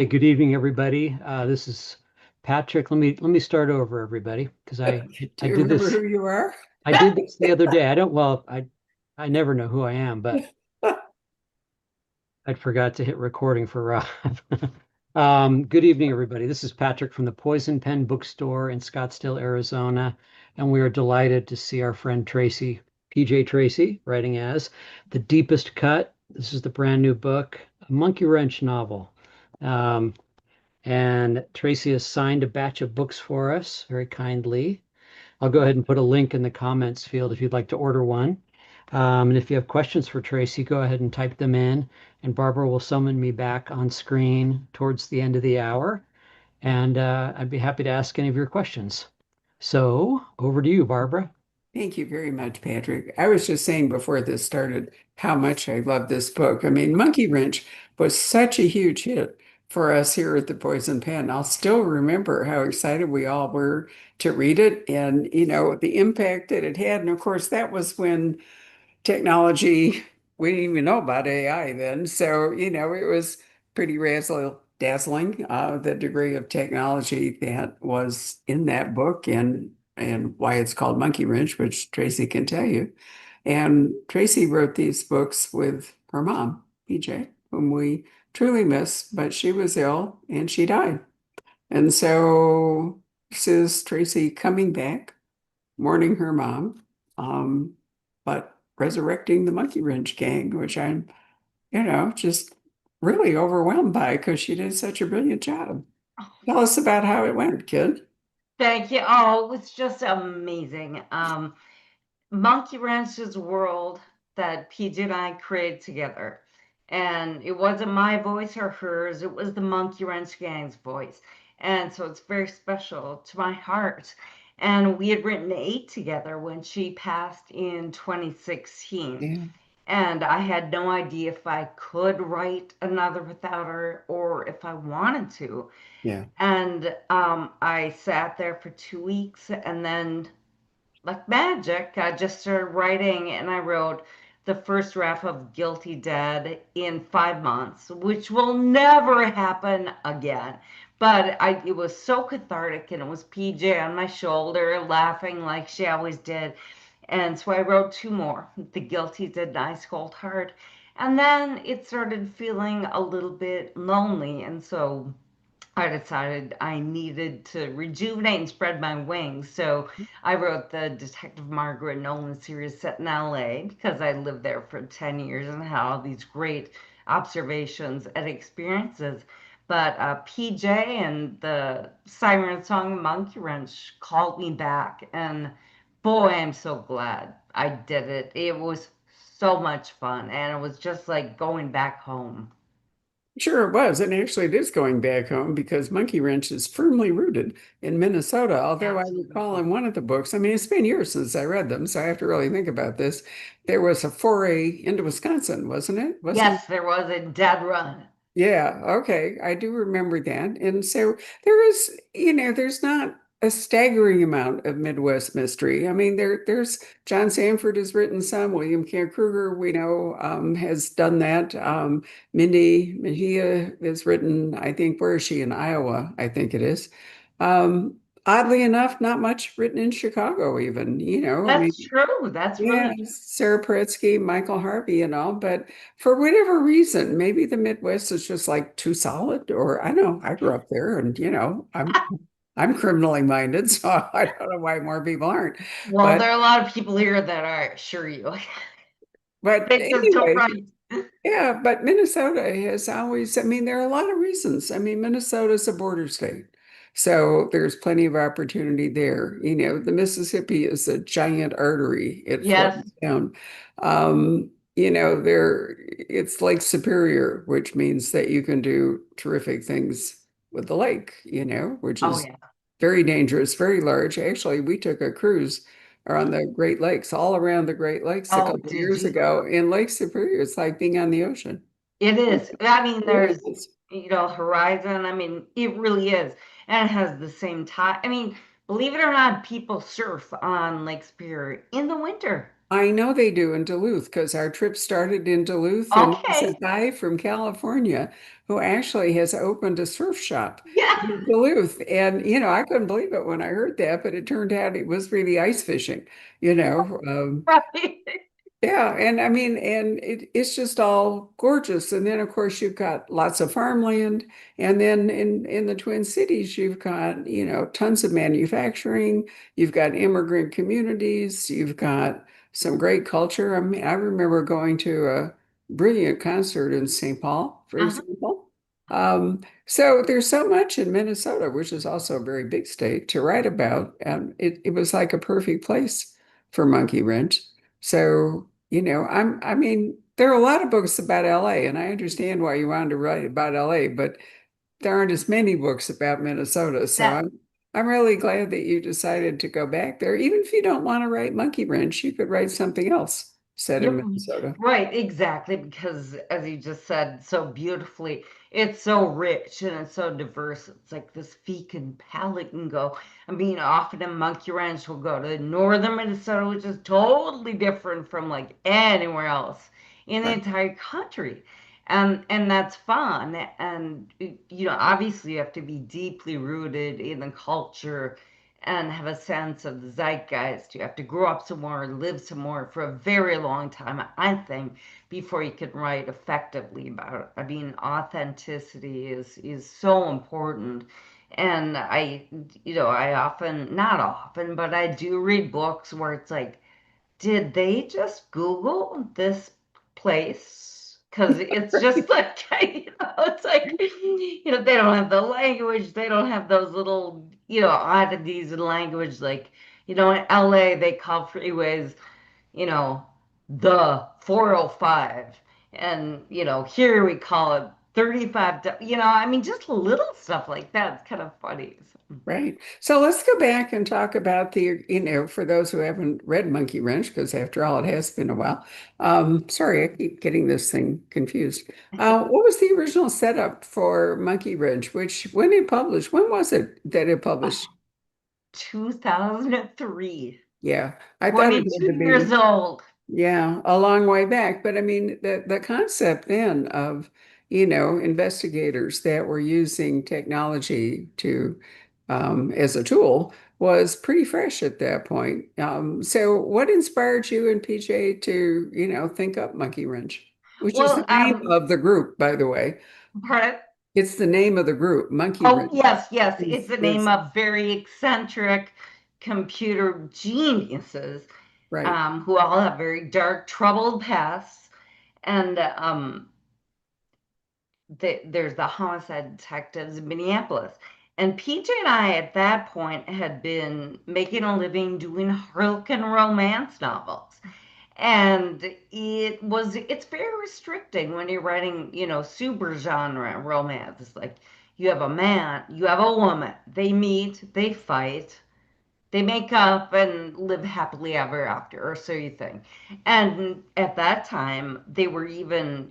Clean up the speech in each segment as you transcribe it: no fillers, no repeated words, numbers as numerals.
Hey, good evening, everybody. This is Patrick. Let me start over, everybody, because Do I you did remember this who you are? I did this the other day. I don't well I never know who I am, but I forgot to hit recording for Rob. Good evening, everybody. This is Patrick from the Poison Pen Bookstore in Scottsdale, Arizona, and we are delighted to see our friend Tracy, PJ Tracy, writing as The Deepest Cut. This is the brand new book, a Monkeewrench novel. Um, And Tracy has signed a batch of books for us very kindly. I'll go ahead and put a link in the comments field if you'd like to order one. And if you have questions for Tracy, go ahead and type them in, and Barbara will summon me back on screen towards the end of the hour, and I'd be happy to ask any of your questions. So over to you, Barbara. Thank you very much, Patrick. I was just saying before this started how much I love this book. I mean, Monkeewrench was such a huge hit for us here at the Poison Pen. I'll still remember how excited we all were to read it and, the impact that it had. And of course, that was when technology, we didn't even know about AI then. So, it was pretty dazzling, the degree of technology that was in that book and why it's called Monkeewrench, which Tracy can tell you. And Tracy wrote these books with her mom, PJ, whom we truly miss, but she was ill and she died. And so this is Tracy coming back, mourning her mom, but resurrecting the Monkeewrench gang, which I'm, just really overwhelmed by because she did such a brilliant job. Tell us about how it went, kid. Thank you. Oh, it was just amazing. Monkey Ranch's world that PJ and I created together. And it wasn't my voice or hers, it was the Monkey Ranch gang's voice. And so it's very special to my heart. And we had written eight together when she passed in 2016. Yeah, And I had no idea if I could write another without her or if I wanted to. yeah. And I sat there for 2 weeks, and then, like magic, I just started writing, and I wrote the first draft of Guilty Dead in 5 months, which will never happen again. But it was so cathartic, and it was PJ on my shoulder laughing like she always did. And so I wrote two more, The Guilty Dead, Ice Cold Heart. And then it started feeling a little bit lonely, and so I decided I needed to rejuvenate and spread my wings. So I wrote the Detective Margaret Nolan series set in LA because I lived there for 10 years and had all these great observations and experiences. But PJ and the Siren Song Monkeewrench called me back. And boy, I'm so glad I did it. It was so much fun. And it was just like going back home. Sure it was. And actually, it is going back home because Monkeewrench is firmly rooted in Minnesota. Although I recall Absolutely. in one of the books, I mean, it's been years since I read them, so I have to really think about this. There was a foray into Wisconsin, wasn't it? Wasn't Yes, there was a dead run. Yeah, okay. I do remember that. And so there is, there's not a staggering amount of Midwest mystery. I mean, there's John Sanford has written some, William K. Kruger, we know, has done that. Mindy Mejia has written, I think, where is she in Iowa? I think it is. Oddly enough, not much written in Chicago, even, I mean, That's true. That's yeah, really true. Sarah Paretsky, Michael Harvey, and all, but for whatever reason, maybe the Midwest is just like too solid, or I don't know. I grew up there, and I'm criminally minded, so I don't know why more people aren't. Well, But there are a lot of people here that I assure you. but They just don't anyway, write. yeah. But Minnesota has always. I mean, there are a lot of reasons. I mean, Minnesota's a border state, so there's plenty of opportunity there. The Mississippi is a giant artery. It Yes. flows down. There it's Lake Superior, which means that you can do terrific things with the lake, which Oh, is yeah. very dangerous, very large. Actually, we took a cruise around the Great Lakes, all around the Great Lakes a Oh, couple of did years you? ago in Lake Superior. It's like being on the ocean. It is. I mean, It really there's, is. Horizon. I mean, it really is. And it has the same tide. I mean, believe it or not, people surf on Lake Superior in the winter. I know they do in Duluth because our trip started in Duluth, and there's a Okay. guy from California who actually has opened a surf shop Yeah. in Duluth. And, I couldn't believe it when I heard that, but it turned out it was really ice fishing, you know. Right. Yeah, and I mean, and it's just all gorgeous. And then, of course, you've got lots of farmland. And then in the Twin Cities, you've got, tons of manufacturing. You've got immigrant communities. You've got some great culture. I mean, I remember going to a brilliant concert in St. Paul, for Uh-huh. example. So there's so much in Minnesota, which is also a very big state, to write about. And it was like a perfect place for Monkeewrench. So, I mean, there are a lot of books about LA, and I understand why you wanted to write about LA, but there aren't as many books about Minnesota. So That I'm really glad that you decided to go back there. Even if you don't want to write Monkeewrench, you could write something else set in You're Minnesota. right, exactly, because as you just said so beautifully, it's so rich and it's so diverse. It's like this fecund palette can go. I mean, often in Monkey Ranch, we'll go to northern Minnesota, which is totally different from like anywhere else in the Right. entire country. And that's fun. And obviously you have to be deeply rooted in the culture and have a sense of the zeitgeist. You have to grow up somewhere, live somewhere for a very long time, I think, before you can write effectively about it. I mean, authenticity is so important. And I often, not often, but I do read books where it's like, did they just Google this place? Because it's just like, it's like, they don't have the language, they don't have those little, oddities in language. Like, in LA, they call freeways, you know, the 405. And, here we call it 35. I mean, just little stuff like that. It's kind of funny. So, Right. So let's go back and talk about for those who haven't read Monkeewrench, because after all, it has been a while. Sorry, I keep getting this thing confused. What was the original setup for Monkeewrench? When was it that it published? 2003. Yeah, I thought it had 22 to years be. old. Yeah, a long way back. But I mean, the concept then of, investigators that were using technology as a tool was pretty fresh at that point. So what inspired you and PJ to, think up Monkeewrench, which is the Well, name of the group, by the way. pardon? It's the name of the group. Oh, Monkeewrench yes, yes. It's is, the name is of very eccentric computer geniuses, right. who all have very dark, troubled pasts. And there's the homicide detectives in Minneapolis. And PJ and I, at that point, had been making a living doing Harlequin romance novels. And it's very restricting when you're writing, super genre romance. It's like you have a man, you have a woman, they meet, they fight, they make up and live happily ever after, or so you think. And at that time, they were even,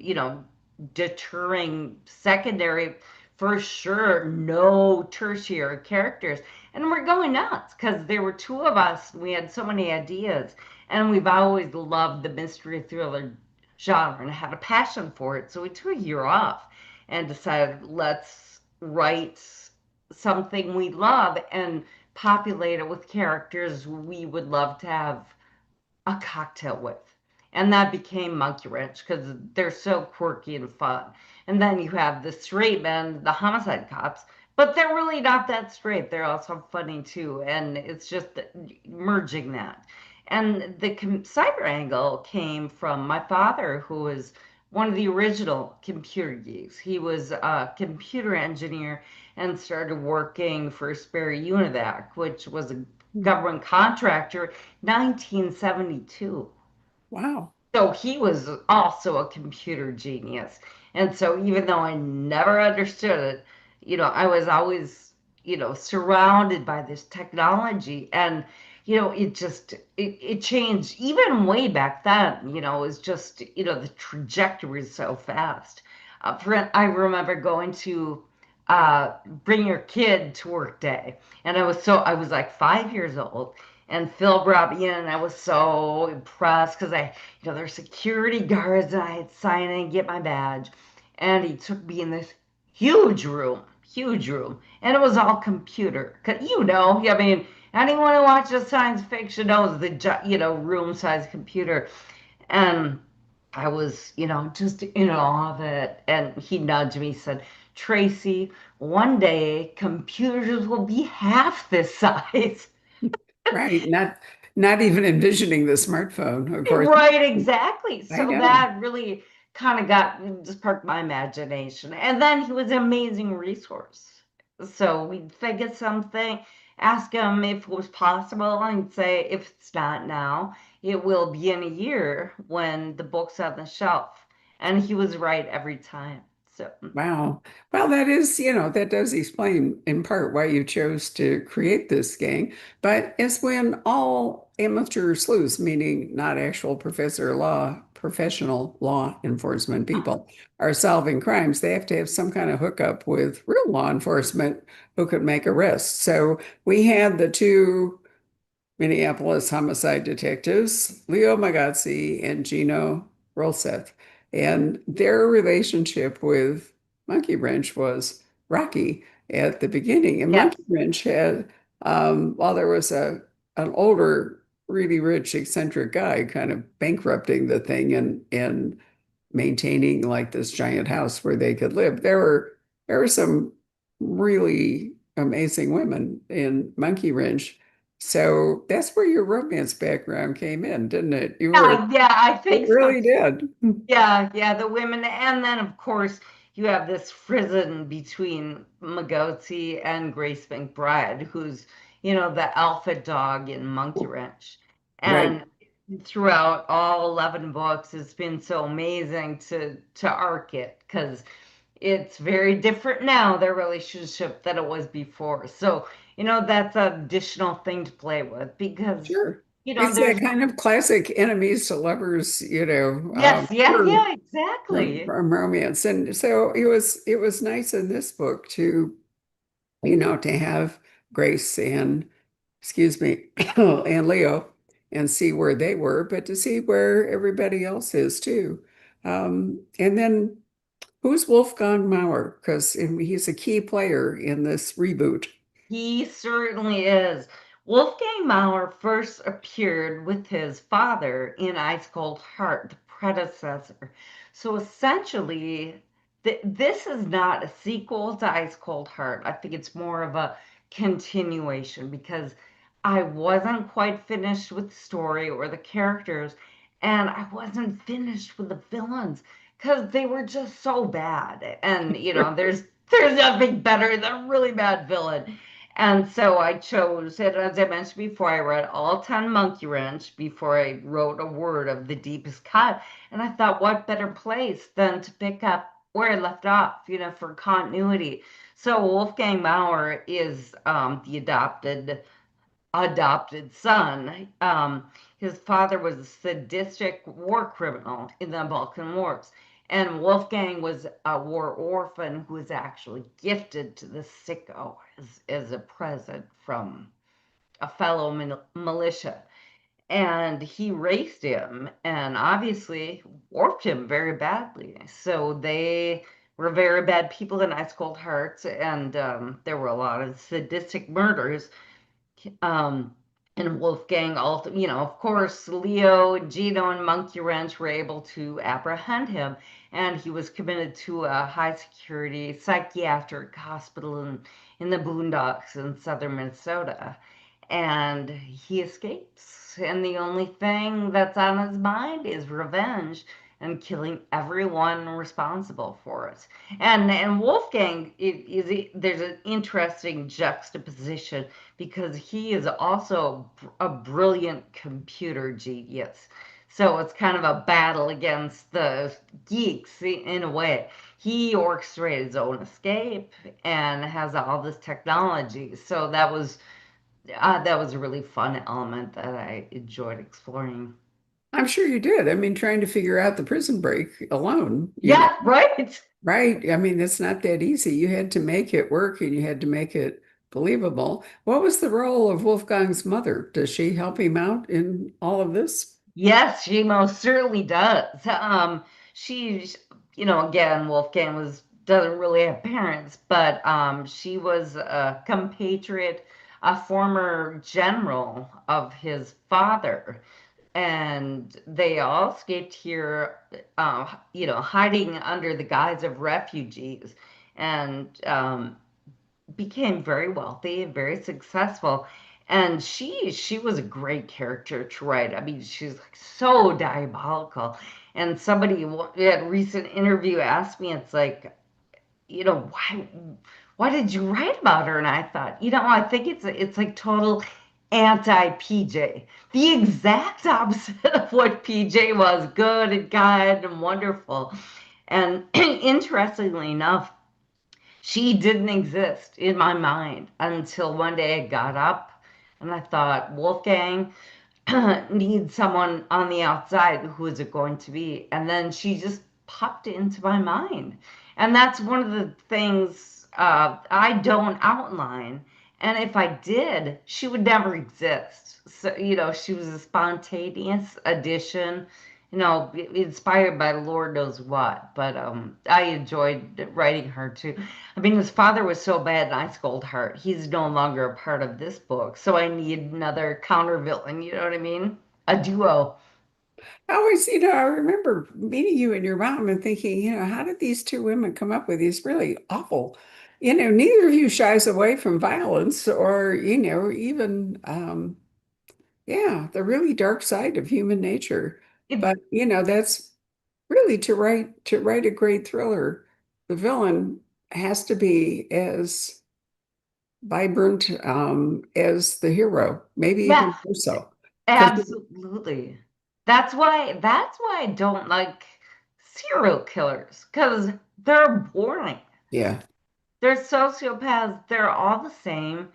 deterring secondary, for sure, no tertiary characters. And we're going nuts because there were two of us. We had so many ideas, and we've always loved the mystery thriller genre and had a passion for it. So we took a year off and decided, let's write something we love and populate it with characters we would love to have a cocktail with. And that became Monkeewrench because they're so quirky and fun. And then you have the straight men, the homicide cops, but they're really not that straight. They're also funny too. And it's just merging that. And the cyber angle came from my father, who was one of the original computer geeks. He was a computer engineer and started working for Sperry Univac, which was a government contractor, 1972. Wow. So he was also a computer genius. And so even though I never understood it, I was always, surrounded by this technology. And, it changed even way back then, it was just, the trajectory is so fast. I remember going to bring your kid to work day. And I was like 5 years old. And Phil brought me in, and I was so impressed because there's security guards, and I had to sign in and get my badge. And he took me in this huge room, and it was all computer. I mean, anyone who watches science fiction knows room size computer. And I was, just in awe of it. And he nudged me, said, Tracy, one day computers will be half this size. Right. Not even envisioning the smartphone, of course. Right, exactly. I So know. that really kind of just perked my imagination. And then he was an amazing resource. So we'd figure something, ask him if it was possible, and say, if it's not now, it will be in a year when the book's on the shelf. And he was right every time. So, Wow. Well, that does explain in part why you chose to create this gang. But it's when all amateur sleuths, meaning not actual professional law enforcement people, are solving crimes, they have to have some kind of hookup with real law enforcement who could make arrests. So we had the two Minneapolis homicide detectives, Leo Magozzi and Gino Rolseth. And their relationship with Monkeewrench was rocky at the beginning. And yeah. Monkeewrench had, while there was an older, really rich, eccentric guy kind of bankrupting the thing and maintaining like this giant house where they could live, there were some really amazing women in Monkeewrench. So that's where your romance background came in, didn't it? Yeah, I It think so. really did. Yeah, the women, and then of course you have this frisson between Magozzi and Grace McBride, who's the alpha dog in Monkeewrench, Right. and throughout all 11 books, it's been so amazing to arc it because it's very different now, their relationship than it was before. So that's an additional thing to play with because Sure. It's that there's kind of classic enemies to lovers, yes, term yeah, exactly. from romance. And so it was nice in this book to have Grace and, excuse me, and Leo and see where they were, but to see where everybody else is too. And then who's Wolfgang Mauer? Because he's a key player in this reboot. He certainly is. Wolfgang Mauer first appeared with his father in Ice Cold Heart, the predecessor. So essentially, this is not a sequel to Ice Cold Heart. I think it's more of a continuation because I wasn't quite finished with the story or the characters, and I wasn't finished with the villains because they were just so bad. And there's nothing better than a really bad villain. And so I chose it, as I mentioned before, I read all 10 Monkeewrench before I wrote a word of the deepest cut. And I thought, what better place than to pick up where I left off, for continuity. So Wolfgang Mauer is the adopted son. His father was a sadistic war criminal in the Balkan Wars. And Wolfgang was a war orphan who was actually gifted to the sicko as a present from a fellow militia. And he raised him and obviously warped him very badly. So they were very bad people in Ice Cold Hearts, and there were a lot of sadistic murders. Um, and Wolfgang also, of course, Leo, Gino, and Monkeewrench were able to apprehend him, and he was committed to a high security psychiatric hospital in the boondocks in southern Minnesota. And he escapes, and the only thing that's on his mind is revenge and killing everyone responsible for it. And Wolfgang there's an interesting juxtaposition because he is also a brilliant computer genius. So it's kind of a battle against the geeks in a way. He orchestrated his own escape and has all this technology. So that was a really fun element that I enjoyed exploring. I'm sure you did. I mean, trying to figure out the prison break alone, Yeah, right. right? I mean, it's not that easy. You had to make it work and you had to make it believable. What was the role of Wolfgang's mother? Does she help him out in all of this? Yes, she most certainly does. She's, again, Wolfgang doesn't really have parents, but she was a compatriot, a former general of his father, and they all escaped here, hiding under the guise of refugees, and became very wealthy and very successful. And she was a great character to write. I mean, she's like so diabolical. And somebody at a recent interview asked me, it's like, why did you write about her? And I thought, I think it's like total anti PJ, the exact opposite of what PJ was, good and kind and wonderful. And interestingly enough, she didn't exist in my mind until one day I got up and I thought, Wolfgang needs someone on the outside. Who is it going to be? And then she just popped into my mind. And that's one of the things I don't outline. And if I did, she would never exist. So, she was a spontaneous addition, inspired by Lord knows what. But I enjoyed writing her too. I mean, his father was so bad in Ice Cold Heart. He's no longer a part of this book. So I need another counter villain. You know what I mean? A duo. I always, I remember meeting you and your mom and thinking, how did these two women come up with these really awful, neither of you shies away from violence or, even, yeah, the really dark side of human nature. It, But, that's really to write a great thriller. The villain has to be as vibrant as the hero, maybe even yes, more so. Because absolutely. That's why I don't like serial killers because they're boring. yeah. They're sociopaths. They're all the same.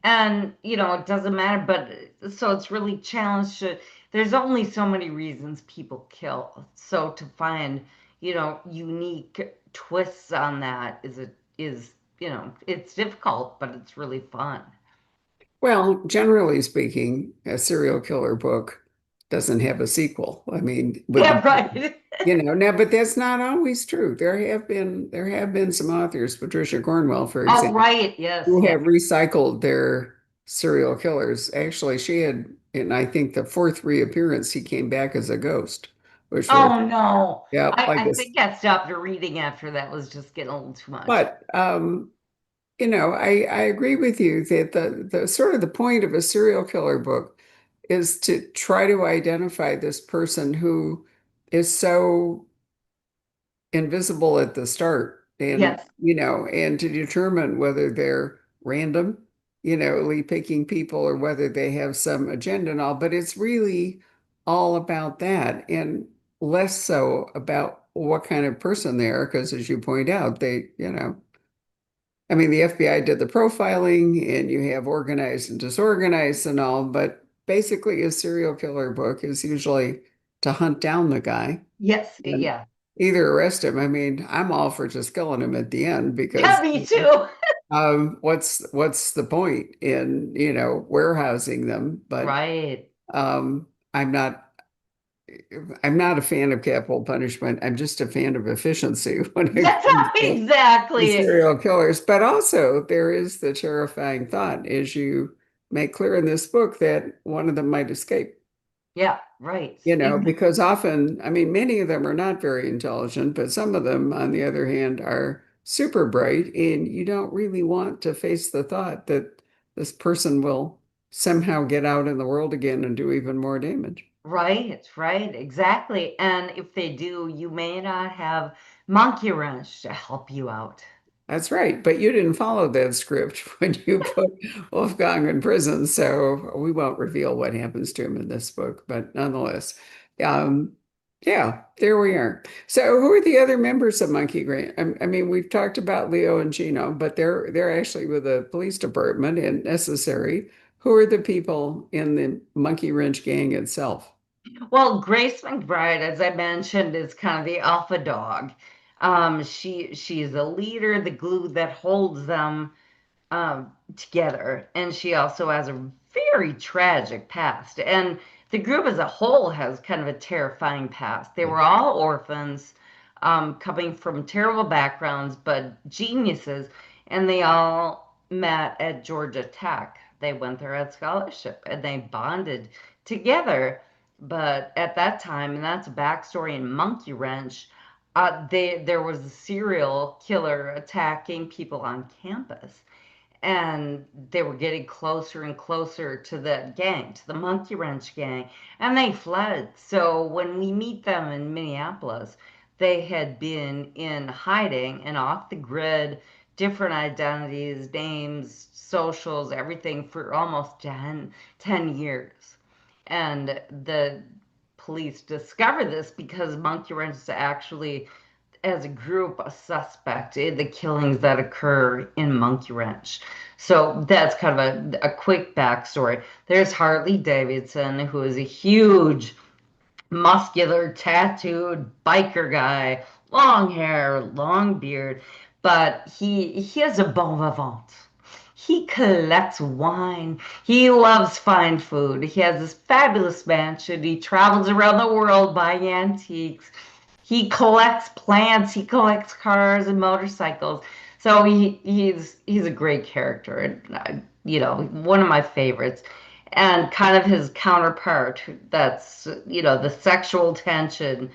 And, it doesn't matter. But so it's really challenged to, there's only so many reasons people kill. So to find, unique twists on that it's difficult, but it's really fun. Well, generally speaking, a serial killer book doesn't have a sequel. I mean, with Yeah, the, right. now, but that's not always true. There have been some authors, Patricia Cornwell, for Oh, example, right. Yes, who yes. have recycled their serial killers. Actually, she had, and I think the fourth reappearance, he came back as a ghost, which was, Oh, no. yeah, I like this. think I stopped reading after that was just getting a little too much. But I agree with you that the sort of the point of a serial killer book is to try to identify this person who is so invisible at the start and Yes. and to determine whether they're random, picking people or whether they have some agenda and all. But it's really all about that and less so about what kind of person they are, because as you point out, I mean, the FBI did the profiling and you have organized and disorganized and all, but basically a serial killer book is usually to hunt down the guy Yes. and Yeah. either arrest him. I mean, I'm all for just killing him at the end Yeah, because me too. what's the point in, warehousing them? But Right. um, I'm not I'm not a fan of capital punishment. I'm just a fan of efficiency when it That's comes to the exactly. serial killers. But also, there is the terrifying thought, as you make clear in this book, that one of them might escape. Yeah, right. Because often, I mean, many of them are not very intelligent, but some of them, on the other hand, are super bright, and you don't really want to face the thought that this person will somehow get out in the world again and do even more damage. Right, right, exactly. And if they do, you may not have Monkeewrench to help you out. That's right, but you didn't follow that script when you put Wolfgang in prison, so we won't reveal what happens to him in this book. But nonetheless, um, yeah, there we are. So, who are the other members of Monkey Grant? I mean, we've talked about Leo and Gino, but they're actually with the police department and necessary. Who are the people in the Monkeewrench gang itself? Well, Grace McBride, as I mentioned, is kind of the alpha dog. She's a leader, the glue that holds them together, and she also has a very tragic past. And the group as a whole has kind of a terrifying past. They were all orphans, coming from terrible backgrounds, but geniuses, and they all met at Georgia Tech. They went there at scholarship, and they bonded together. But at that time, and that's a backstory in Monkeewrench, there was a serial killer attacking people on campus, and they were getting closer and closer to the gang, to the Monkeewrench gang, and they fled. So when we meet them in Minneapolis, they had been in hiding and off the grid, different identities, names, socials, everything for almost 10 years. And the police discover this because Monkeewrench is actually, as a group, a suspect in the killings that occur in Monkeewrench. So that's kind of a quick backstory. There's Harley Davidson, who is a huge, muscular, tattooed biker guy, long hair, long beard, but he has a bon vivant. He collects wine. He loves fine food. He has this fabulous mansion. He travels around the world buying antiques. He collects plants. He collects cars and motorcycles. So he's a great character, and one of my favorites. And kind of his counterpart, that's the sexual tension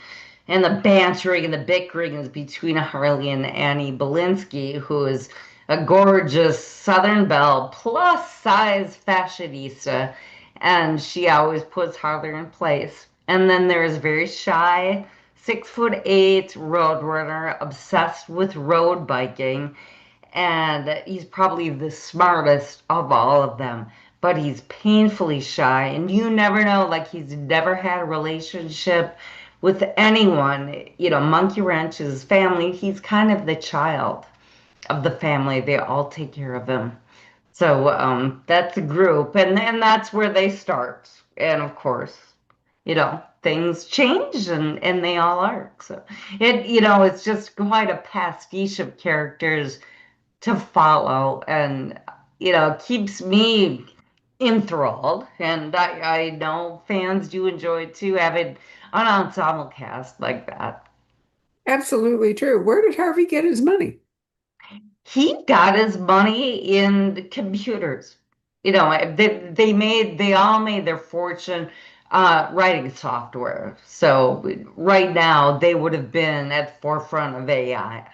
and the bantering and the bickering is between Harley and Annie Belinsky, who is a gorgeous Southern belle plus size fashionista, and she always puts Harley in place. And then there's very shy 6'8" roadrunner obsessed with road biking, and he's probably the smartest of all of them, but he's painfully shy, and you never know, like, he's never had a relationship with anyone. Monkeewrench's family, he's kind of the child of the family. They all take care of him. So that's a group, and that's where they start. And of course, things change, and they all are. So it's just quite a pastiche of characters to follow, and keeps me enthralled. And I know fans do enjoy it too, having an ensemble cast like that. Absolutely true. Where did Harvey get his money? He got his money in computers. They all made their fortune writing software. So right now they would have been at the forefront of AI.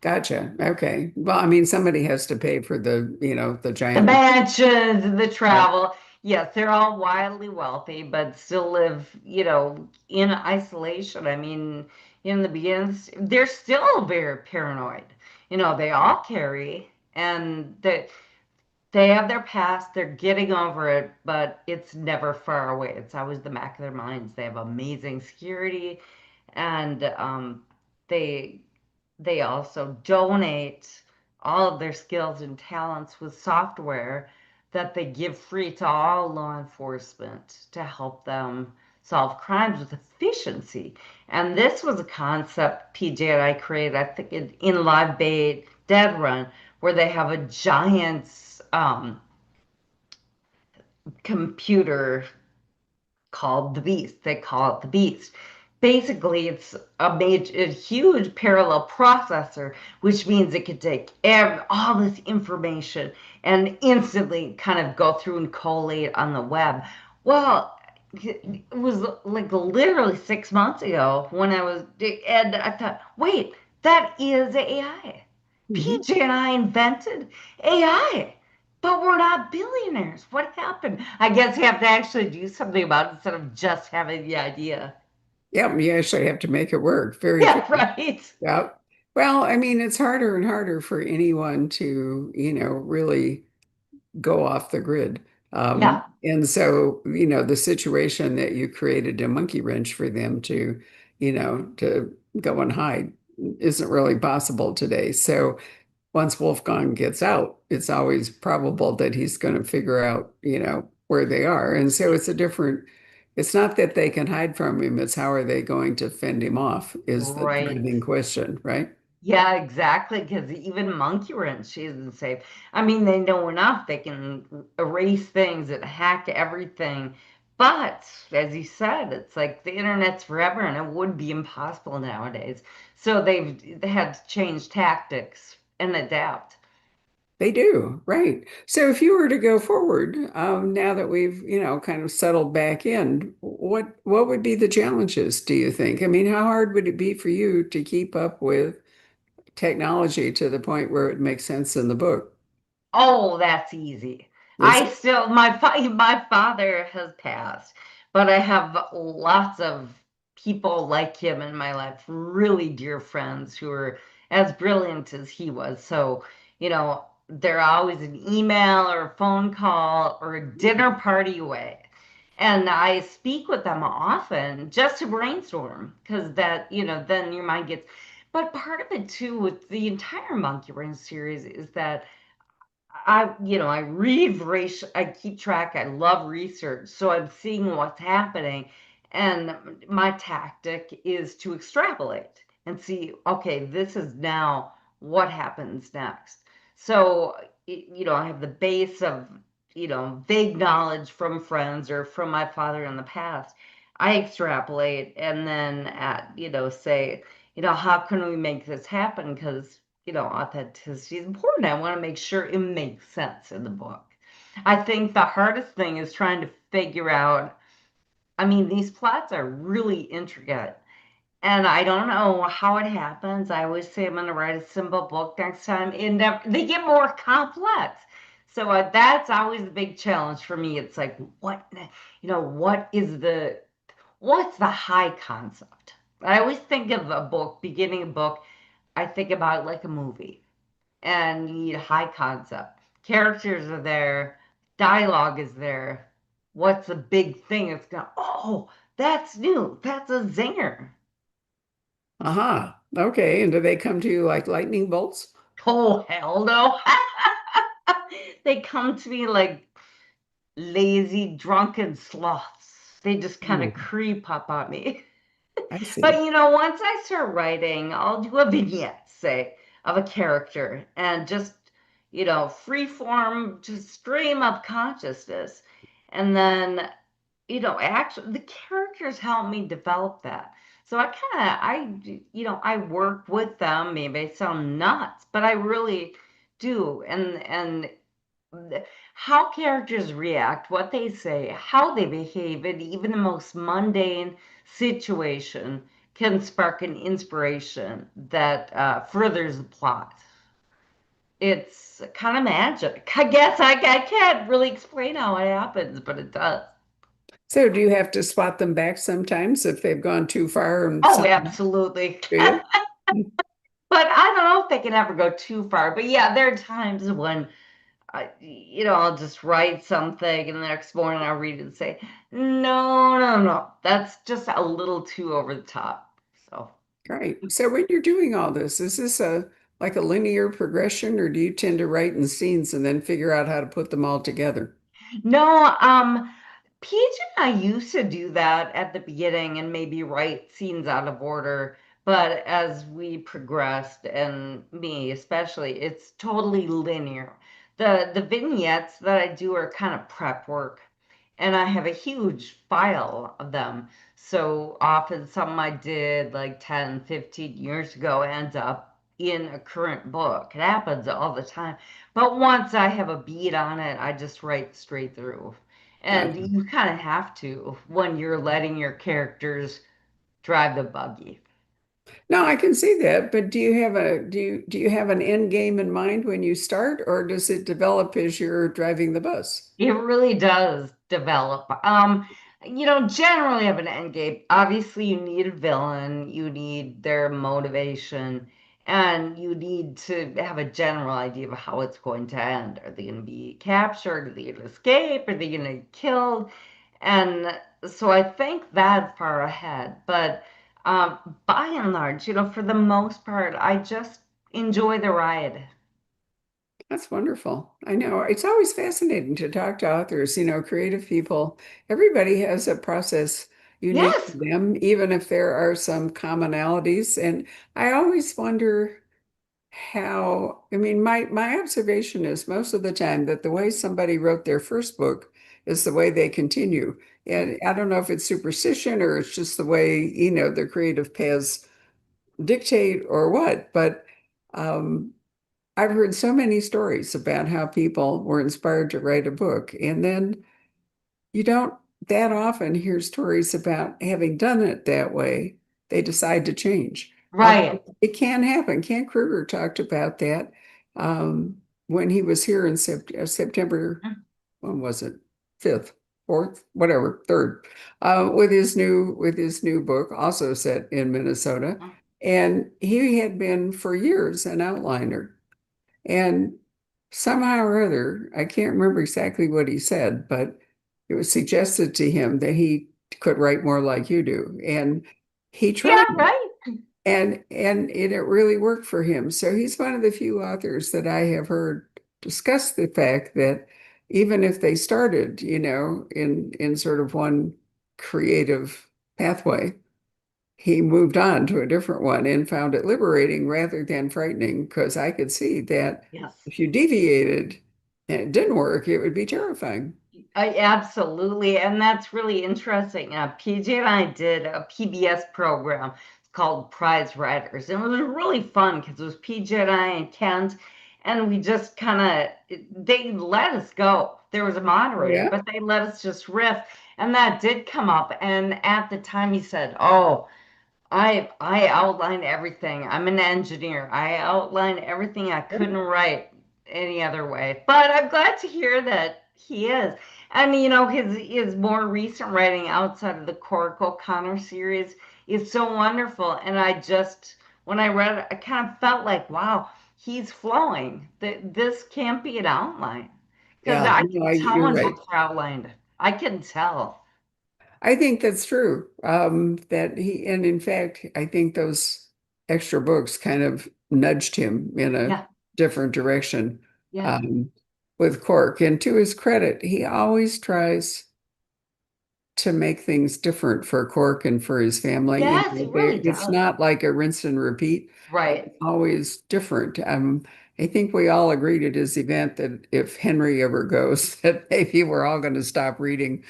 Gotcha. Okay. Well, I mean, somebody has to pay for the The giant. mansions, the Yeah. travel. Yes, they're all wildly wealthy, but still live, in isolation. I mean, in the beginning, they're still very paranoid. They all carry, and they have their past, they're getting over it, but it's never far away. It's always the back of their minds. They have amazing security, and they they also donate all of their skills and talents with software that they give free to all law enforcement to help them solve crimes with efficiency. And this was a concept PJ and I created, I think, in Live Bait Dead Run, where they have a giant computer called the Beast. They call it the Beast. Basically, it's a huge parallel processor, which means it could take all this information and instantly kind of go through and collate on the web. Well, it was like literally 6 months ago when and I thought, wait, that is AI. Mhm. PJ and I invented AI. But we're not billionaires. What happened? I guess you have to actually do something about it instead of just having the idea. Yeah, you actually have to make it work. Very true. Yeah, right. Yeah. Well, I mean, it's harder and harder for anyone to, really go off the grid. Yeah, And so, the situation that you created a monkey wrench for them to go and hide isn't really possible today. So once Wolfgang gets out, it's always probable that he's going to figure out, where they are. And so it's not that they can hide from him, it's how are they going to fend him off is the right. driving question, right? Yeah, exactly. Because even Monkeewrench isn't safe. I mean, they know enough. They can erase things and hack everything. But as you said, it's like the internet's forever and it would be impossible nowadays. So they had to change tactics and adapt. They do, right. So if you were to go forward, now that we've, kind of settled back in, what would be the challenges, do you think? I mean, how hard would it be for you to keep up with technology to the point where it makes sense in the book? Oh, that's easy. Is I it? still my father has passed, but I have lots of people like him in my life, really dear friends who are as brilliant as he was. So, they're always an email or a phone call or a dinner party away. And I speak with them often just to brainstorm because then your mind gets. But part of it too with the entire Monkey Brain series is that I read race, I keep track, I love research, so I'm seeing what's happening. And my tactic is to extrapolate and see, okay, this is now what happens next. So, I have the base of, vague knowledge from friends or from my father in the past. I extrapolate and then say, how can we make this happen? Because authenticity is important. I want to make sure it makes sense in the book. I think the hardest thing is trying to figure out. I mean, these plots are really intricate, and I don't know how it happens. I always say I'm going to write a simple book next time, and they get more complex. So that's always the big challenge for me. It's like, what's the high concept? I always think of a book, beginning a book, I think about it like a movie and you need high concept. Characters are there, dialogue is there. What's the big thing? It's going, oh, that's new. That's a zinger. Aha. Okay. And do they come to you like lightning bolts? Oh, hell no. They come to me like lazy, drunken sloths. They just kind of Hmm, creep up on me. I But see. once I start writing, I'll do a vignette, say, of a character and just, free form, just stream of consciousness. And then, actually the characters help me develop that. So I work with them. Maybe I sound nuts, but I really do. And how characters react, what they say, how they behave, and even the most mundane situation can spark an inspiration that furthers the plot. It's kind of magic. I guess I can't really explain how it happens, but it does. So do you have to spot them back sometimes if they've gone too far and Oh, something absolutely. to you? But I don't know if they can ever go too far. But yeah, there are times when I'll just write something and the next morning I'll read it and say, no, no, no, that's just a little too over the top. So, Right. So when you're doing all this, is this a like a linear progression, or do you tend to write in scenes and then figure out how to put them all together? no, Peach and I used to do that at the beginning and maybe write scenes out of order. But as we progressed, and me especially, it's totally linear. The vignettes that I do are kind of prep work, and I have a huge file of them. So often something I did like 10, 15 years ago ends up in a current book. It happens all the time. But once I have a beat on it, I just write straight through. And Okay. you kind of have to when you're letting your characters drive the buggy. No, I can see that, but do you have an end game in mind when you start, or does it develop as you're driving the bus? It really does develop. Generally have an end game. Obviously, you need a villain, you need their motivation, and you need to have a general idea of how it's going to end. Are they going to be captured? Are they going to escape? Are they going to get killed? And so I think that far ahead. But by and large, for the most part, I just enjoy the ride. That's wonderful. I know it's always fascinating to talk to authors, creative people. Everybody has a process unique to Yes. them, even if there are some commonalities. And I always wonder. how, I mean, my observation is most of the time that the way somebody wrote their first book is the way they continue. And I don't know if it's superstition or it's just the way, the creative paths dictate or what, but um, I've heard so many stories about how people were inspired to write a book. And then you don't that often hear stories about having done it that way, they decide to change. Right. Although it can happen. Ken Kruger talked about that um, when he was here in September, when was it? 5th, 4th, whatever, 3rd, with his new book, also set in Minnesota. And he had been for years an outliner. And somehow or other, I can't remember exactly what he said, but it was suggested to him that he could write more like you do. And he Yeah, tried it. right. And it really worked for him. So he's one of the few authors that I have heard discuss the fact that even if they started, in sort of one creative pathway, he moved on to a different one and found it liberating rather than frightening because I could see that Yes. if you deviated and it didn't work, it would be terrifying. Absolutely. And that's really interesting. PJ and I did a PBS program called Prize Writers. And it was really fun because it was PJ and I and Kent. And we just kind of, they let us go. There was a Oh, moderator, yeah? but they let us just riff. And that did come up. And at the time, he said, "Oh, I outline everything. I'm an engineer. I outline everything. I couldn't write any other way." But I'm glad to hear that he is. And his more recent writing outside of the Cork O'Connor series is so wonderful. And when I read it, I kind of felt like, wow, he's flowing. This can't be an outline. Because Yeah, I no, can tell you're when right. books are outlined. I can tell. I think that's true. And in fact, I think those extra books kind of nudged him in a Yeah, different direction yeah. um, with Cork. And to his credit, he always tries to make things different for Cork and for his family. Yes, he really It's does. not like a rinse and repeat, but Right. it's always different. I think we all agreed at his event that if Henry ever goes, that maybe we're all going to stop reading.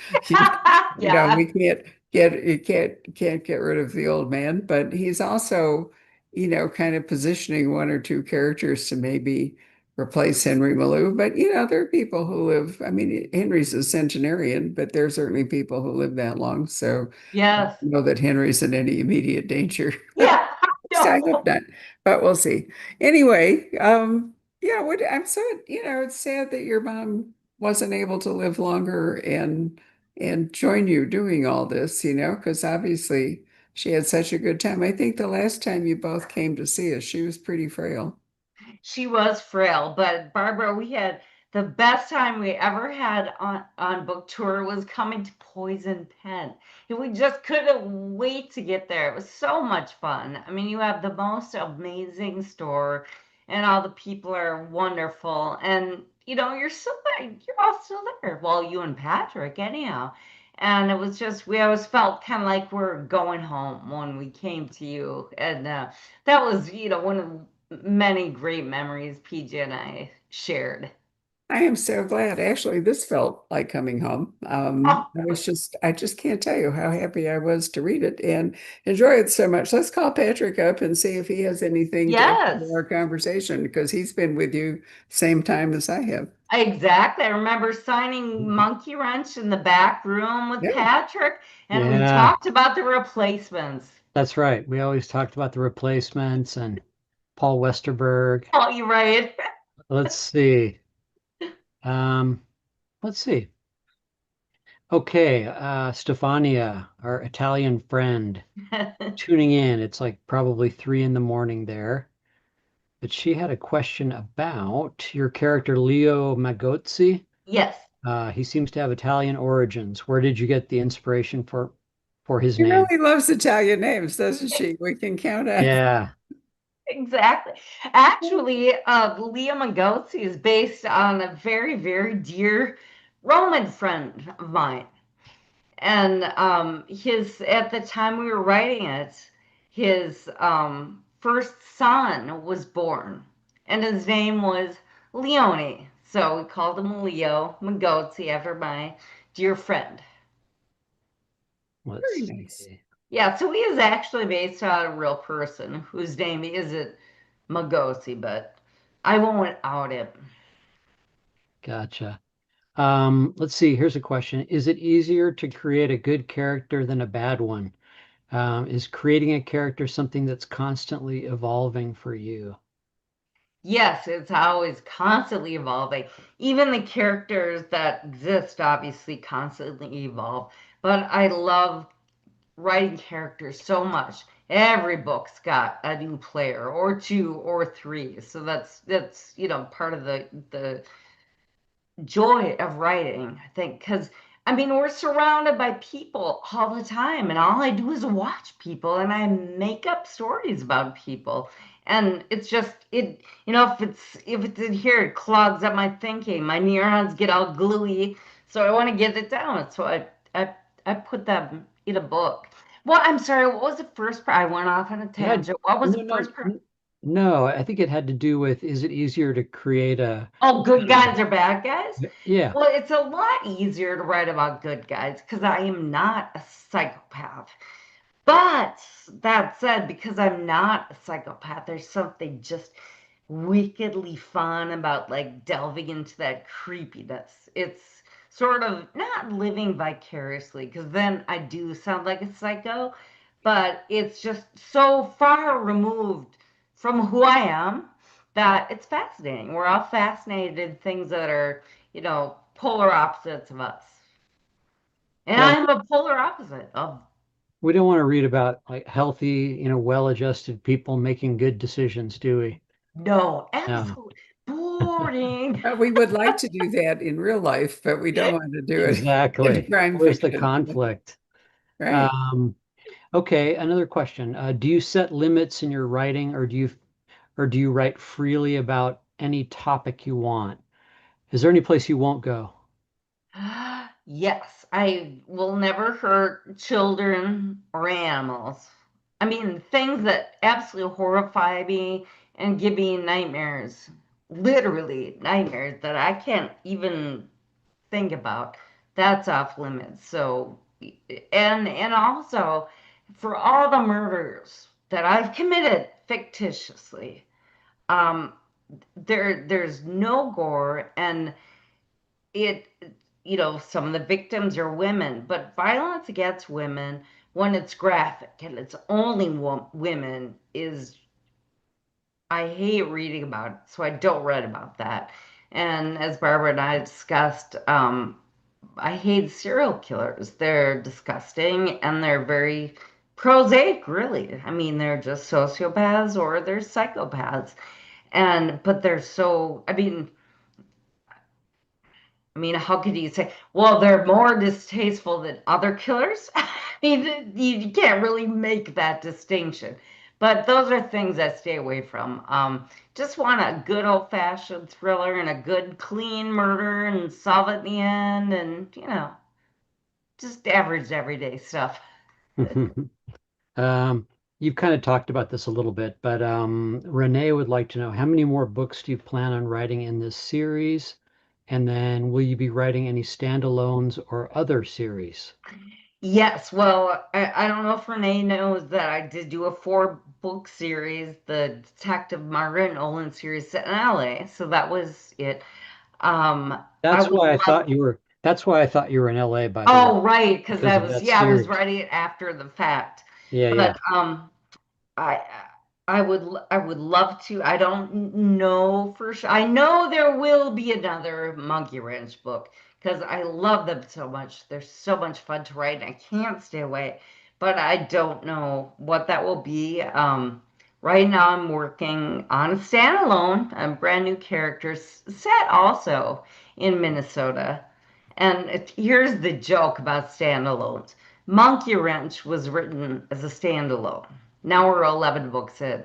Yeah. We can't get rid of the old man, but he's also, kind of positioning one or two characters to maybe replace Henry Malou. But there are people who live. I mean, Henry's a centenarian, but there are certainly people who live that long. So I don't Yes. know that Henry's in any immediate danger. Yeah. So I No. hope not, but we'll see. Anyway, yeah, I'm so, it's sad that your mom wasn't able to live longer and join you doing all this, because obviously she had such a good time. I think the last time you both came to see us, she was pretty frail. She was frail, but Barbara, we had the best time we ever had on book tour was coming to Poison Pen. And we just couldn't wait to get there. It was so much fun. I mean, you have the most amazing store and all the people are wonderful. And you're still there. You're all still there. Well, you and Patrick, anyhow. And it was just, we always felt kind of like we're going home when we came to you. And that was, one of many great memories PJ and I shared. I am so glad. Actually, this felt like coming home. Oh, I just can't tell you how happy I was to read it and enjoy it so much. Let's call Patrick up and see if he has anything to add to yes, our conversation because he's been with you same time as I have. exactly. I remember signing Monkeewrench in the back room with Yeah. Patrick, and we Yeah, talked about the replacements. that's right. We always talked about the replacements and Paul Westerberg. Oh, you're right. Let's see. Um, let's see. Okay, Stefania, our Italian friend, tuning in. It's like probably 3 in the morning there. But she had a question about your character Leo Magozzi. Yes. He seems to have Italian origins. Where did you get the inspiration for his She name? really loves Italian names, doesn't she? We can count on. Yeah. Exactly. Actually, Leo Magozzi is based on a very, very dear Roman friend of mine. And his at the time we were writing it, his first son was born. and his name was Leone. So we called him Leo Magozzi after my dear friend. Very Let's nice. see. Yeah, so he is actually based on a real person whose name isn't Magozzi, but I won't out him. Gotcha. Let's see. Here's a question. Is it easier to create a good character than a bad one? Is creating a character something that's constantly evolving for you? Yes, it's always constantly evolving. Even the characters that exist obviously constantly evolve. But I love writing characters so much. Every book's got a new player or two or three. So that's part of the joy of writing, I think, because I mean, we're surrounded by people all the time, and all I do is watch people and I make up stories about people. And it's just if it's in here, it clogs up my thinking. My neurons get all gluey, so I want to get it down. So I put that in a book. Well, I'm sorry, what was the first part? I went off on a It had tangent. What was no, the no, first part? no. I think it had to do with, is it easier to create a, Oh, good guys or bad guys? yeah, Well, it's a lot easier to write about good guys because I am not a psychopath. But that said, because I'm not a psychopath, there's something just wickedly fun about like delving into that creepiness. It's sort of not living vicariously because then I do sound like a psycho, but it's just so far removed from who I am that it's fascinating. We're all fascinated in things that are, polar opposites of us. And yeah. I'm a polar opposite of We don't want to read about like healthy, well-adjusted people making good decisions, do we? no, No. absolute boring. We would like to do that in real life, but we don't want to do it in Exactly. crime Where's the fiction. conflict? Right. Um, okay, another question. Do you set limits in your writing, or do you write freely about any topic you want? Is there any place you won't go? Yes, I will never hurt children or animals. I mean, things that absolutely horrify me and give me nightmares, literally nightmares that I can't even think about. That's off limits. So, and also for all the murders that I've committed fictitiously, um, there's no gore and it some of the victims are women, but violence against women when it's graphic and it's only women is I hate reading about it, so I don't read about that. And as Barbara and I discussed, I hate serial killers. They're disgusting and they're very prosaic, really. I mean, they're just sociopaths or they're psychopaths. And but they're so, I mean, how could you say, well, they're more distasteful than other killers? I mean, you can't really make that distinction. But those are things I stay away from. Just want a good old-fashioned thriller and a good, clean murder and solve it in the end, and just average everyday stuff. Um, you've kind of talked about this a little bit, but Renee would like to know, how many more books do you plan on writing in this series? And then will you be writing any standalones or other series? Yes, well, I don't know if Renee knows that I did do a four-book series, the Detective Margaret Nolan series set in LA. So that was it. I That's would why I love. thought you were, that's why I thought you were in LA, by the way, Oh, right, because because I of was, that yeah, I was series. writing it after the fact. Yeah, yeah. But I I would love to. I don't know for sure. I know there will be another Monkeewrench book because I love them so much. They're so much fun to write, and I can't stay away. But I don't know what that will be. Right now, I'm working on a standalone, a brand new character set also in Minnesota. And here's the joke about standalones. Monkeewrench was written as a standalone. Now we're 11 books in.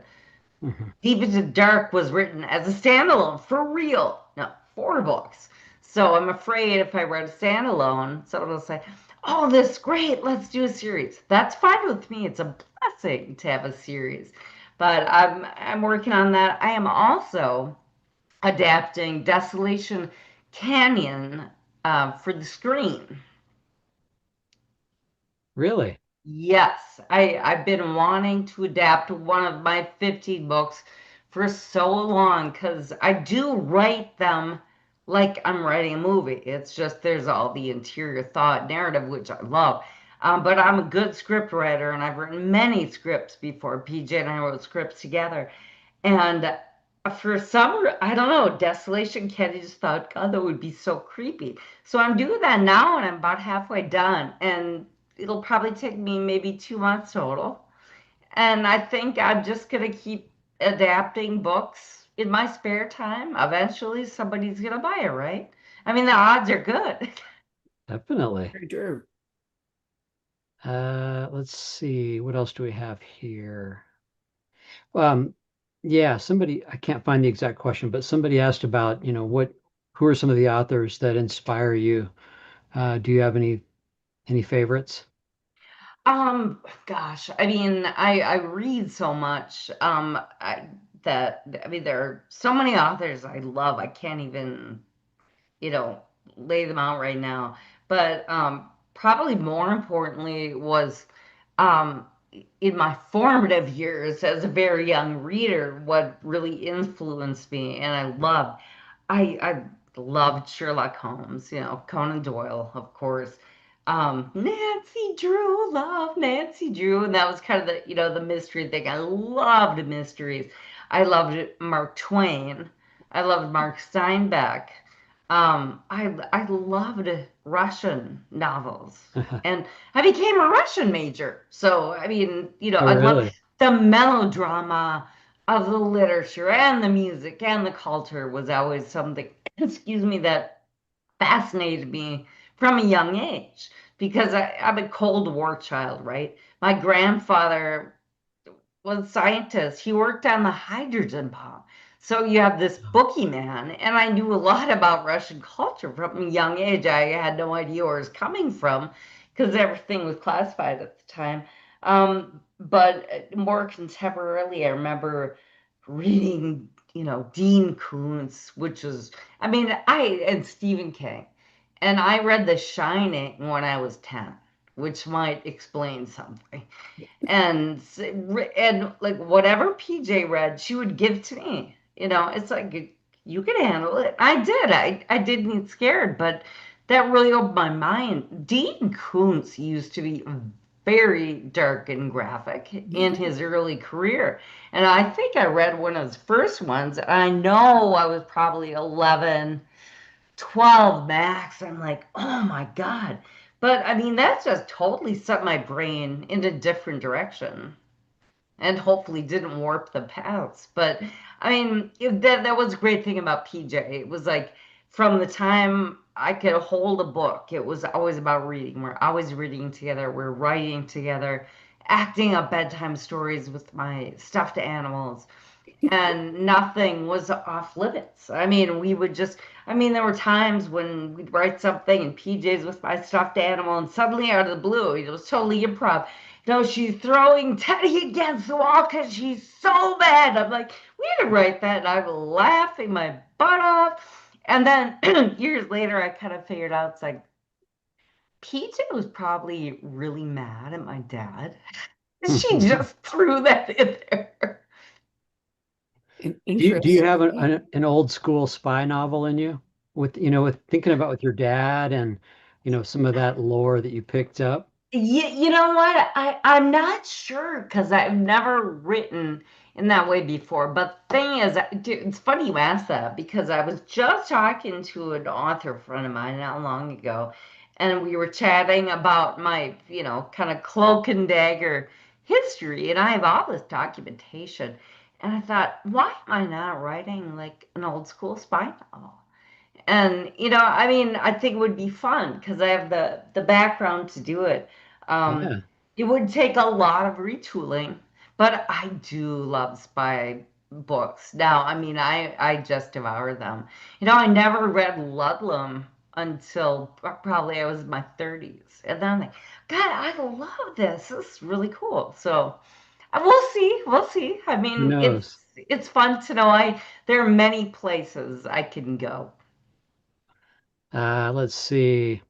Mhm. Deep into Dark was written as a standalone for real. No, 4 books. So I'm afraid if I write a standalone, someone will say, "Oh, this is great. Let's do a series." That's fine with me. It's a blessing to have a series. but I'm working on that. I am also adapting Desolation Canyon for the screen. Really? Yes, I've been wanting to adapt one of my 15 books for so long because I do write them like I'm writing a movie. It's just there's all the interior thought narrative, which I love. But I'm a good script writer and I've written many scripts before. PJ and I wrote scripts together. And for some, I don't know, Desolation Candy just thought, God, that would be so creepy. So I'm doing that now and I'm about halfway done. And it'll probably take me maybe 2 months total. And I think I'm just going to keep adapting books in my spare time. Eventually, somebody's going to buy it, right? I mean, the odds are good. Definitely. Very true. Let's see. What else do we have here? Um, yeah, somebody, I can't find the exact question, but somebody asked about, who are some of the authors that inspire you? Do you have any favorites? Gosh, I mean, I read so much, I mean, there are so many authors I love. I can't even, you know, lay them out right now. But probably more importantly was um, in my formative years as a very young reader, what really influenced me, and I loved Sherlock Holmes, Conan Doyle, of course. Nancy Drew, love Nancy Drew, and that was kind of the mystery thing. I loved mysteries. I loved Mark Twain. I loved Mark Steinbeck. I loved Russian novels, and I became a Russian major. So I mean, Oh, I love really? the melodrama of the literature and the music and the culture was always something, excuse me, that fascinated me from a young age because I'm a Cold War child, right? My grandfather was a scientist. He worked on the hydrogen bomb. So you have this boogeyman, and I knew a lot about Russian culture from a young age. I had no idea where it was coming from because everything was classified at the time. But more contemporarily, I remember reading, Dean Koontz, which was, I mean, and Stephen King. And I read The Shining when I was 10, which might explain something and and like whatever PJ read, she would give to me. It's like you can handle it. I did. I didn't get scared, but that really opened my mind. Dean Koontz used to be very dark and graphic in his early career. And I think I read one of his first ones. I know I was probably 11, 12 max. I'm like, oh my God. But I mean, that's just totally set my brain in a different direction and hopefully didn't warp the paths. But I mean, that was a great thing about PJ. It was like from the time I could hold a book, it was always about reading. We're always reading together, we're writing together, acting out bedtime stories with my stuffed animals and nothing was off limits. I mean, there were times when we'd write something and PJ's with my stuffed animal, and suddenly out of the blue, it was totally improv. She's throwing Teddy against the wall because she's so mad. I'm like, we didn't write that. And I'm laughing my butt off. And then years later, I kind of figured out it's like, PJ was probably really mad at my dad. She just threw that in there. Do you have Interestingly, an old school spy novel in you with thinking about with your dad and some of that lore that you picked up? You know what? I'm not sure because I've never written in that way before. But the thing is, it's funny you asked that because I was just talking to an author friend of mine not long ago, and we were chatting about my, kind of cloak and dagger history, and I have all this documentation. And I thought, why am I not writing like an old school spy novel? And I mean, I think it would be fun because I have the background to do it. Um, Yeah. it would take a lot of retooling, but I do love spy books. Now, I mean, I just devour them. I never read Ludlum until probably I was in my 30s, and then I'm like, God, I love this. This is really cool. So We'll see. We'll see. I Who mean, knows? it's fun to know there are many places I can go. Let's see.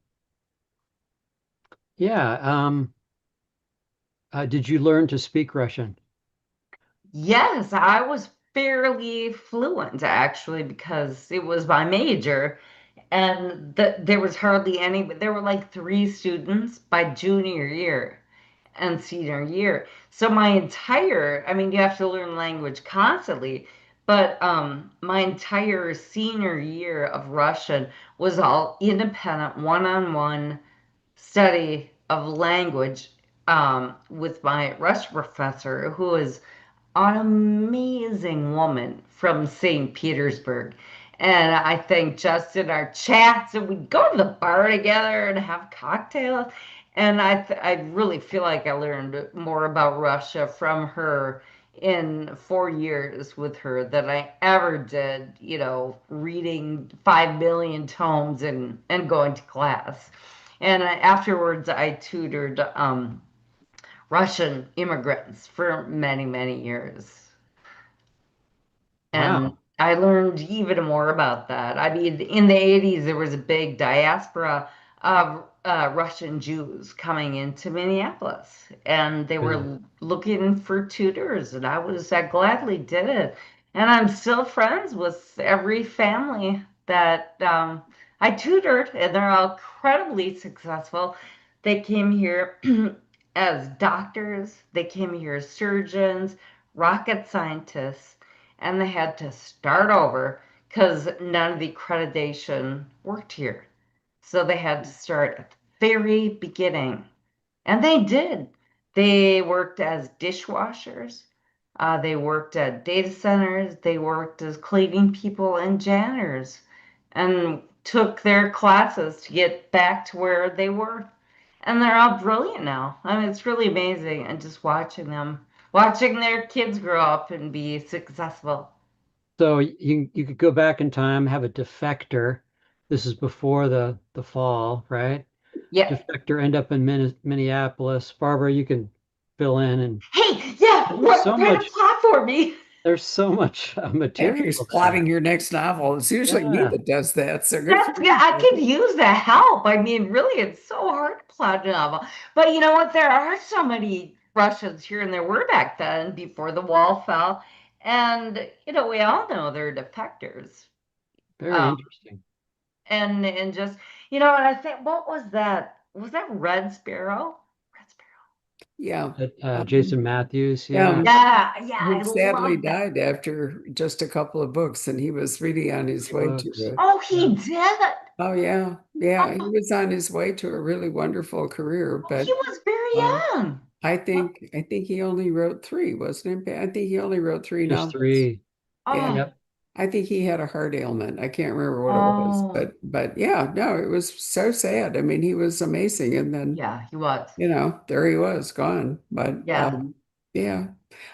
Yeah. Did you learn to speak Russian? Yes, I was fairly fluent actually because it was my major, and there was hardly any. There were like three students by junior year and senior year. So my entire, I mean, you have to learn language constantly, but my entire senior year of Russian was all independent, one-on-one study of language with my Russian professor, who is an amazing woman from St. Petersburg. And I think just in our chats, and we'd go to the bar together and have cocktails. And I really feel like I learned more about Russia from her in 4 years with her than I ever did, reading 5 million tomes and going to class. And afterwards, I tutored Russian immigrants for many, many years. And Wow. I learned even more about that. I mean, in the 80s, there was a big diaspora of Russian Jews coming into Minneapolis, and they Yeah. were looking for tutors, and I gladly did it. And I'm still friends with every family that I tutored, and they're all incredibly successful. They came here as doctors, they came here as surgeons, rocket scientists, and they had to start over because none of the accreditation worked here. So they had to start at the very beginning. And they did. They worked as dishwashers. They worked at data centers. They worked as cleaning people and janitors and took their classes to get back to where they were. And they're all brilliant now. I mean, it's really amazing. And just watching them, watching their kids grow up and be successful. So you could go back in time, have a defector. This is before the fall, right? Yeah. Defector end up in Minneapolis. Barbara, you can fill in, and Hey, yeah, so write a much. plot for me. There's so much After material plotting there. your next novel, it's usually me Yeah, that does that. So good for That's yeah, you, I could Patrick. use the help. I mean, really, it's so hard to plot a novel. But you know what? There are so many Russians here, and there were back then before the wall fell. And we all know they're defectors. very Um, interesting. and just and I think what was that? Was that Red Sparrow? Red Sparrow. Yeah. Jason Matthews, Yeah. yeah, Yeah, yeah, I He sadly love that. died after just a couple of books, and he was really on his way to books. Oh, Yeah, he did. oh yeah, yeah, he Oh, was on his way to a really wonderful career, he but was very um, young. I think he only wrote three, wasn't it? I think he only wrote three just novels. three. Yeah, Oh, Yep. I think he had a heart ailment. I can't remember what it was, oh, but yeah, no, it was so sad. I mean, he was amazing, and then yeah, he was. there he was, gone. But Yeah. yeah,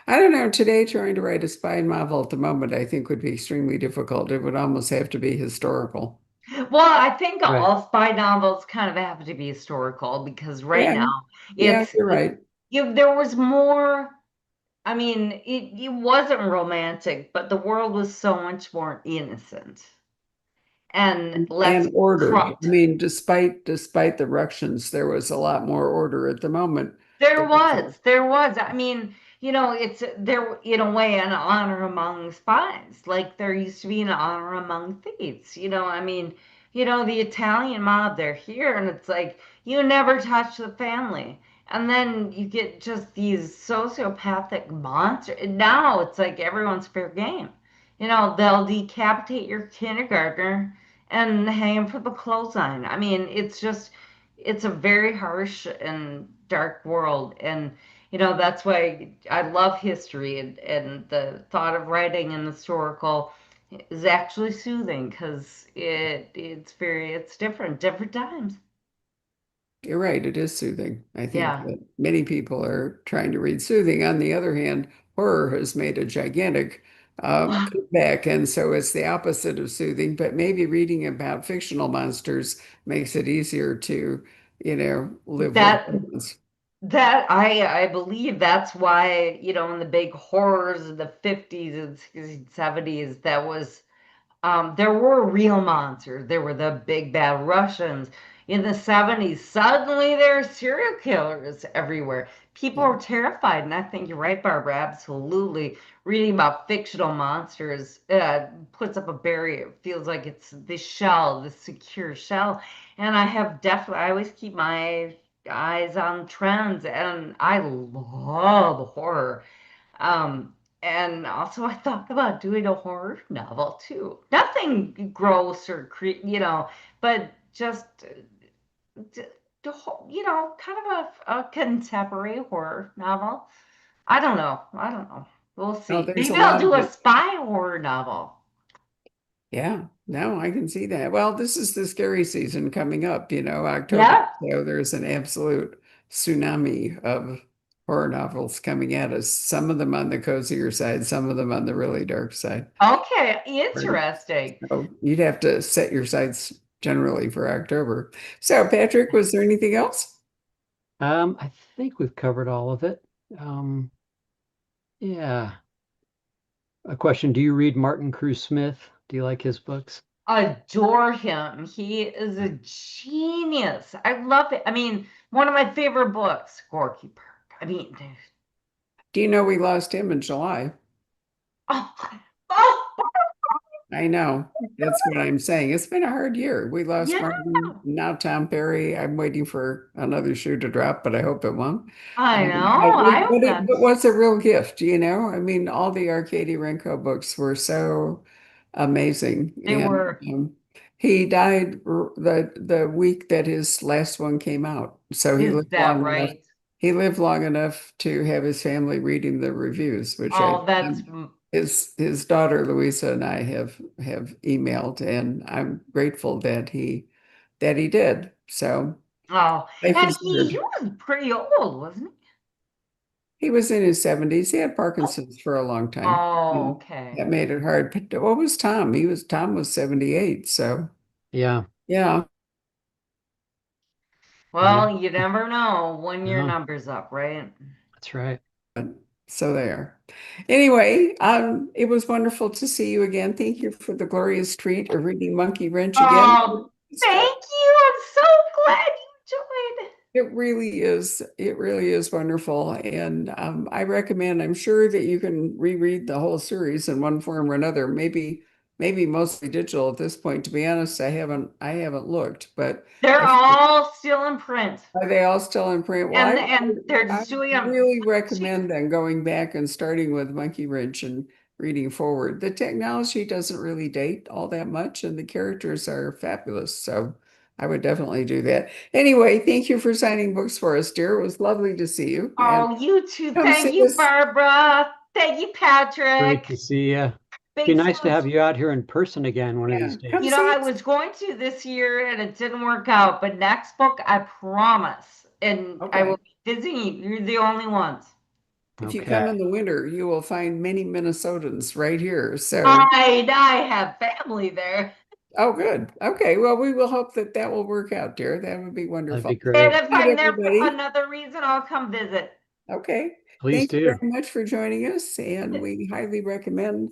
I don't know. Today, trying to write a spy novel at the moment, I think would be extremely difficult. It would almost have to be historical. Well, I think Right. all spy novels kind of have to be historical because right Yeah, now yeah, it's you're right. there was more. I mean, it wasn't romantic, but the world was so much more innocent and less And ordered. I corrupt. mean, despite the ructions, there was a lot more order at the moment. There There was was, there was. I mean, it's there in a way an honor among spies, like there used to be an honor among thieves. I mean, the Italian mob, they're here, and it's like you never touch the family. And then you get just these sociopathic monsters. And now it's like everyone's fair game. They'll decapitate your kindergartner and hang him from the clothesline. I mean, it's a very harsh and dark world. And, that's why I love history and the thought of writing an historical is actually soothing because it's different times. You're right, it is soothing. I think Yeah. that many people are trying to read soothing. On the other hand, horror has made a gigantic comeback, and so it's the opposite of soothing. But maybe reading about fictional monsters makes it easier to, live with That those. That I believe that's why, in the big horrors of the 50s and 60s and 70s, there were real monsters. There were the big bad Russians. In the 70s, suddenly there are serial killers everywhere. People Yeah. are terrified, and I think you're right, Barbara. Absolutely. Reading about fictional monsters puts up a barrier. It feels like it's the shell, the secure shell. And I always keep my eyes on trends, and I love horror. And also I thought about doing a horror novel too. Nothing gross or but just kind of a contemporary horror novel. I don't know. I don't know. We'll Oh, see. there's a Maybe I'll lot of do a it. spy horror novel. Yeah, no, I can see that. Well, this is the scary season coming up, October. Yeah, So there's an absolute tsunami of horror novels coming at us. Some of them on the cozier side, some of them on the really dark side. okay, Right. interesting. So you'd have to set your sights generally for October. So, Patrick, was there anything else? I think we've covered all of it. Um, yeah. A question, do you read Martin Cruz Smith? Do you like his books? Adore him. He is a genius. I love it. I mean, one of my favorite books, Gorky Park. I mean, Do you know we lost him in July? oh, oh, I know. That's what I'm saying. It's been a hard year. We lost yeah, Martin, now Tom Perry. I'm waiting for another shoe to drop, but I hope it won't. I know. I hope But not. it was a real gift, I mean, all the Arkady Renko books were so amazing. They And were, he died the week that his last one came out. So he is lived that long enough. right? He lived long enough to have his family reading the reviews, which Oh, that's, his daughter Louisa and I have emailed, and I'm grateful that he did. So oh, life and is he good. was pretty old, wasn't he? He was in his 70s. He had Parkinson's for a long time. Oh, And okay. that made it hard. But what was Tom? Tom was 78. So Yeah. yeah. Yeah. Well, you never know when your No, number's up, right? that's right. So there. Anyway, it was wonderful to see you again. Thank you for the glorious treat of reading Monkeewrench again. Oh, thank you. I'm so glad you enjoyed. It really is. It really is wonderful. And I recommend, I'm sure that you can reread the whole series in one form or another, maybe mostly digital at this point. To be honest, I haven't looked, but They're I all still in print, are they all still in print? Well, and they're I just doing them really cheap. recommend then going back and starting with Monkeewrench and reading forward. The technology doesn't really date all that much, and the characters are fabulous. So I would definitely do that. Anyway, thank you for signing books for us, dear. It was lovely to see you. And Oh, you too. come Thank see you, us. Barbara. Thank you, Great Patrick. to see you. Be Big nice to smooch. have you out here in person again one of Yeah, these come days. see I us. was going to this year and it didn't work out, but next book, I promise. And I Okay. will be visiting you. You're the only ones. If you Okay. come in the winter, you will find many Minnesotans right here. So I have family there. oh, good. Okay. Well, we will hope that that will work out, dear. That would be That'd wonderful. be And great. if Good, I'm there for everybody. another reason, I'll come visit. Okay. Please Thank you do. very much for joining us, and we highly recommend